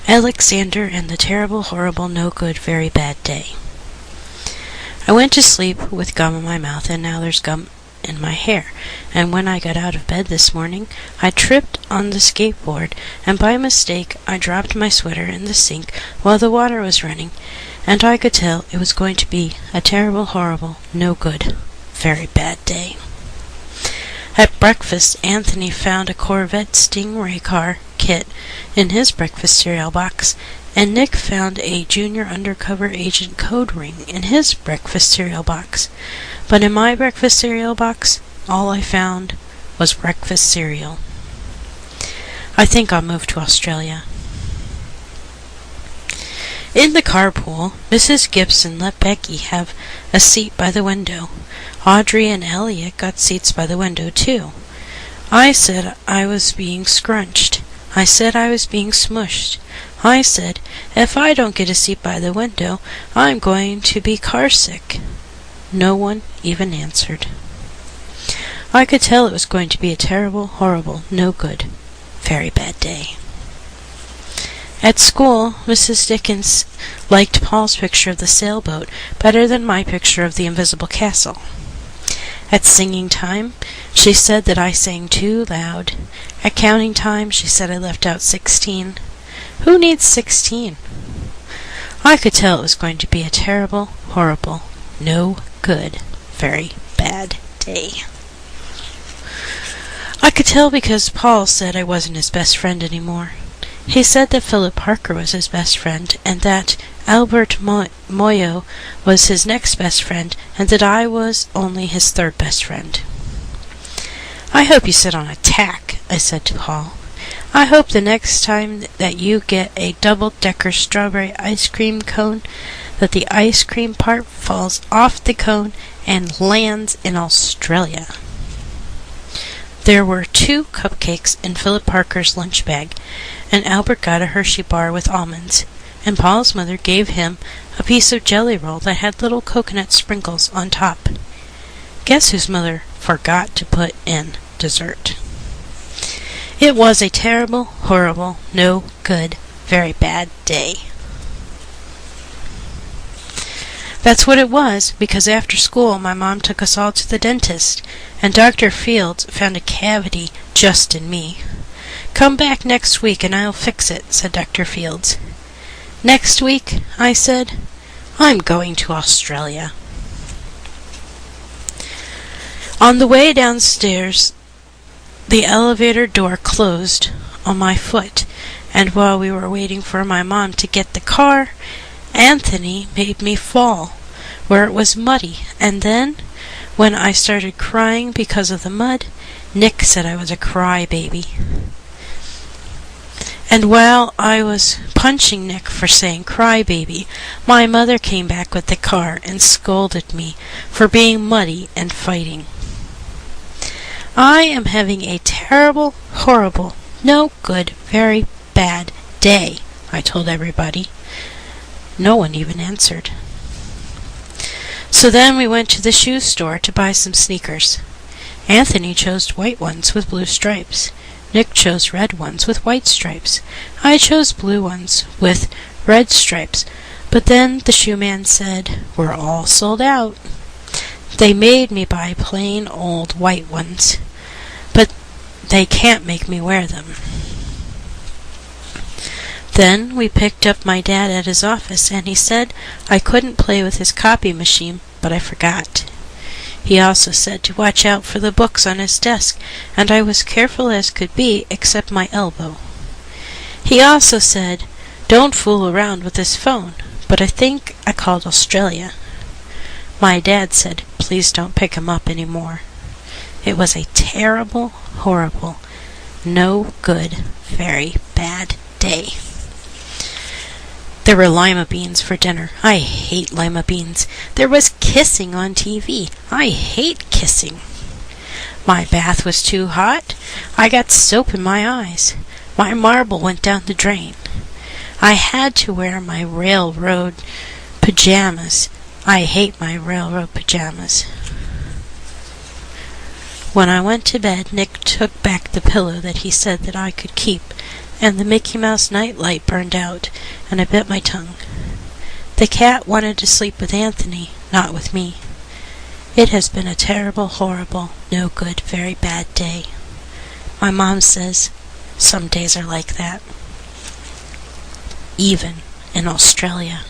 Alexander and the Terrible, Horrible, No Good, Very Bad Day. I went to sleep with gum in my mouth, and now there's gum in my hair. And when I got out of bed this morning, I tripped on the skateboard, and by mistake I dropped my sweater in the sink while the water was running, and I could tell it was going to be a terrible, horrible, no good, very bad day. At breakfast, Anthony found a Corvette Stingray car kit in his breakfast cereal box, and Nick found a junior undercover agent code ring in his breakfast cereal box. But in my breakfast cereal box, all I found was breakfast cereal. I think I'll move to Australia. In the carpool, Mrs. Gibson let Becky have a seat by the window. Audrey and Elliot got seats by the window, too. I said I was being scrunched. I said I was being smushed. I said, if I don't get a seat by the window, I'm going to be carsick. No one even answered. I could tell it was going to be a terrible, horrible, no good, very bad day. At school, Mrs. Dickens liked Paul's picture of the sailboat better than my picture of the invisible castle. At singing time, she said that I sang too loud. At counting time, she said I left out 16. Who needs 16? I could tell it was going to be a terrible, horrible, no good, very bad day. I could tell because Paul said I wasn't his best friend anymore. He said that Philip Parker was his best friend, and that Albert Moyo was his next best friend, and that I was only his third best friend. I hope you sit on a tack, I said to Paul. I hope the next time that you get a double-decker strawberry ice cream cone, that the ice cream part falls off the cone and lands in Australia. There were 2 cupcakes in Philip Parker's lunch bag, and Albert got a Hershey bar with almonds, and Paul's mother gave him a piece of jelly roll that had little coconut sprinkles on top. Guess whose mother forgot to put in dessert? It was a terrible, horrible, no good, very bad day. That's what it was, because after school my mom took us all to the dentist, and Dr. Fields found a cavity just in me. Come back next week and I'll fix it, said Dr. Fields. Next week, I said, I'm going to Australia. On the way downstairs, the elevator door closed on my foot, and while we were waiting for my mom to get the car, Anthony made me fall where it was muddy, and then, when I started crying because of the mud, Nick said I was a crybaby. And while I was punching Nick for saying crybaby, my mother came back with the car and scolded me for being muddy and fighting. I am having a terrible, horrible, no good, very bad day, I told everybody. No one even answered. So then we went to the shoe store to buy some sneakers. Anthony chose white ones with blue stripes. Nick chose red ones with white stripes. I chose blue ones with red stripes. But then the shoe man said, "We're all sold out." They made me buy plain old white ones, but they can't make me wear them. Then we picked up my dad at his office, and he said I couldn't play with his copy machine, but I forgot. He also said to watch out for the books on his desk, and I was careful as could be, except my elbow. He also said, don't fool around with his phone, but I think I called Australia. My dad said, please don't pick him up anymore. It was a terrible, horrible, no good, very bad day. There were lima beans for dinner. I hate lima beans. There was kissing on TV. I hate kissing. My bath was too hot. I got soap in my eyes. My marble went down the drain. I had to wear my railroad pajamas. I hate my railroad pajamas. When I went to bed, Nick took back the pillow that he said that I could keep, And the Mickey Mouse night light burned out, and I bit my tongue. The cat wanted to sleep with Anthony, not with me. It has been a terrible, horrible, no good, very bad day. My mom says some days are like that. Even in Australia.